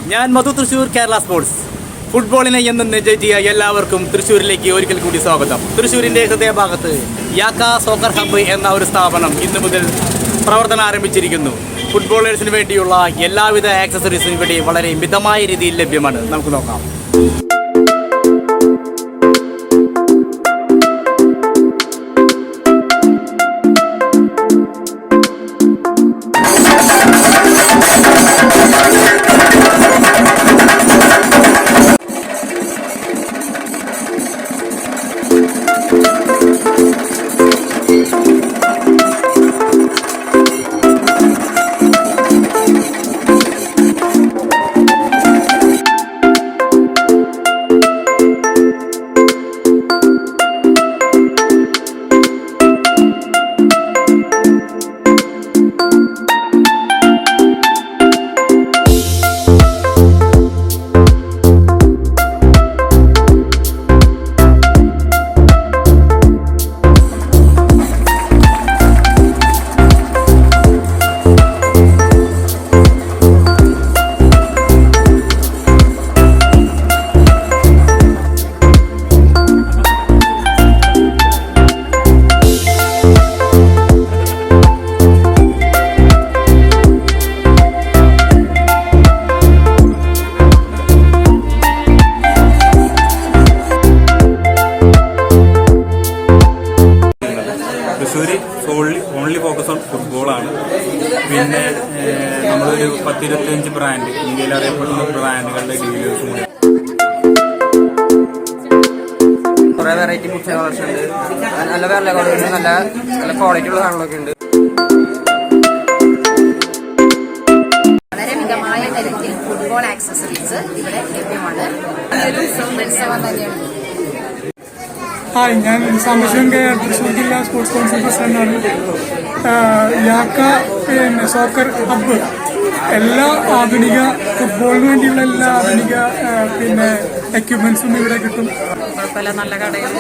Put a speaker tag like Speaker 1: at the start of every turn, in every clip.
Speaker 1: ഞാൻ മധു തൃശ്ശൂർ കേരള സ്പോർട്സ്. ഫുട്ബോളിനെ എന്നും നെഞ്ചേറ്റിയ എല്ലാവർക്കും തൃശ്ശൂരിലേക്ക് ഒരിക്കൽ കൂടി സ്വാഗതം. തൃശ്ശൂരിൻ്റെ ഹൃദയഭാഗത്ത് യാക്ക സോക്കർ ഹബ്ബ് എന്ന ഒരു സ്ഥാപനം ഇന്നു മുതൽ പ്രവർത്തനം ആരംഭിച്ചിരിക്കുന്നു. ഫുട്ബോളേഴ്സിന് വേണ്ടിയുള്ള എല്ലാവിധ ആക്സസറീസും ഇവിടെ വളരെ മിതമായ രീതിയിൽ ലഭ്യമാണ്. നമുക്ക് നോക്കാം.
Speaker 2: ഓൺലി ഫോക്കസ് ഓൺ ഫുട്ബോളാണ്. പിന്നെ നമ്മളൊരു 10-25 ബ്രാൻഡ്, ഇന്ത്യയിൽ അറിയപ്പെടുന്ന ബ്രാൻഡുകളുടെ ഡീലേഴ്സും കൂടി.
Speaker 3: കുറേ വെറൈറ്റി ഫുഡ് കളക്ഷൻ ഉണ്ട്. നല്ല വിലകളുണ്ട്, നല്ല ക്വാളിറ്റി ഉള്ള സാധനങ്ങളൊക്കെ ഉണ്ട്.
Speaker 4: വളരെ മിതമായ നിരക്കിൽ ഫുട്ബോൾ ആക്സസറീസ് ഇവിടെ ലഭ്യമാണ്. ഉത്സവം തന്നെയാണ്.
Speaker 5: ഹായ്, ഞാൻ സാംബശിവൻ കെ തൃശ്ശൂർ ജില്ലാ സ്പോർട്സ് കൗൺസിൽ പ്രസിഡന്റാണ്. യാക്ക സോക്കർ ഹബ്ബ് എല്ലാ ആധുനിക ഫുട്ബോളിന് വേണ്ടിയുള്ള എല്ലാ ആധുനിക എക്യുപ്മെന്റ്സും ഇവിടെ കിട്ടും.
Speaker 4: കുഴപ്പമില്ല, നല്ല കടയാണ്.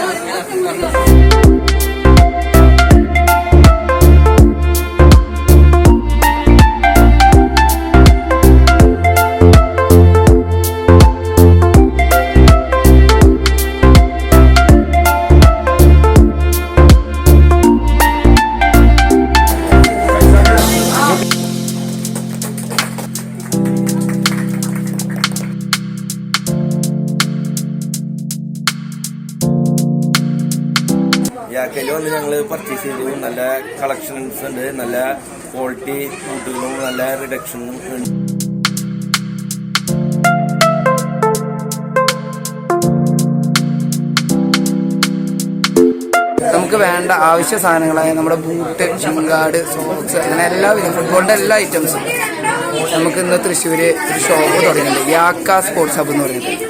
Speaker 6: യാക്കയിൽ വന്ന് ഞങ്ങൾ പർച്ചേസ് ചെയ്തു. നല്ല കളക്ഷൻസ് ഉണ്ട്, നല്ല ക്വാളിറ്റി ഫുഡുകളും നല്ല റിഡക്ഷനും ഉണ്ട്.
Speaker 3: നമുക്ക് വേണ്ട ആവശ്യ സാധനങ്ങളായ നമ്മുടെ ബൂട്ട്, ജിങ്കാർഡ്, സോക്സ്, അങ്ങനെ എല്ലാവിധ ഫുട്ബോളിന്റെ എല്ലാ ഐറ്റംസും നമുക്ക് ഇന്ന് തൃശ്ശൂര് ഒരു ഷോപ്പ് തുടങ്ങിയിട്ടുണ്ട്, യാക്ക സ്പോർട്സ് ഹബ് എന്ന് പറയുന്നത്.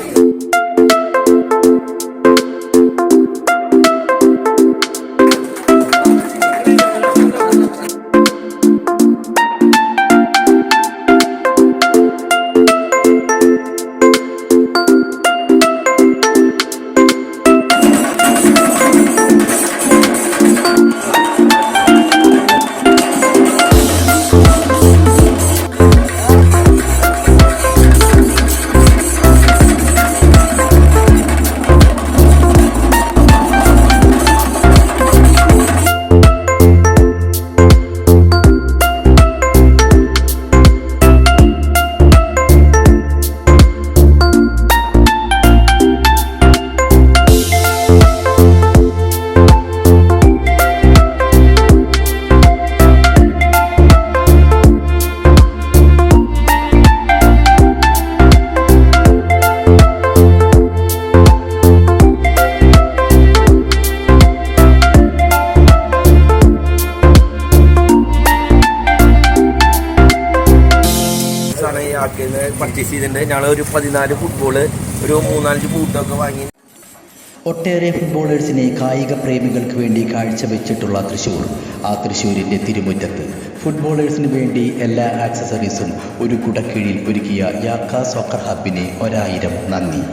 Speaker 6: പർച്ചേസ് ചെയ്തിട്ടുണ്ട്. ഞങ്ങൾ ഒരു 14 ഫുട്ബോള്, ഒരു 3-4 ബൂട്ടൊക്കെ വാങ്ങി.
Speaker 7: ഒട്ടേറെ ഫുട്ബോളേഴ്സിനെ കായിക പ്രേമികൾക്ക് വേണ്ടി കാഴ്ചവെച്ചിട്ടുള്ള തൃശ്ശൂർ, ആ തൃശ്ശൂരിൻ്റെ തിരുമുറ്റത്ത് ഫുട്ബോളേഴ്സിന് വേണ്ടി എല്ലാ ആക്സസറീസും ഒരു കുടക്കീഴിൽ ഒരുക്കിയ യാക്ക സോക്കർ ഹബ്ബിന് 1000 നന്ദി.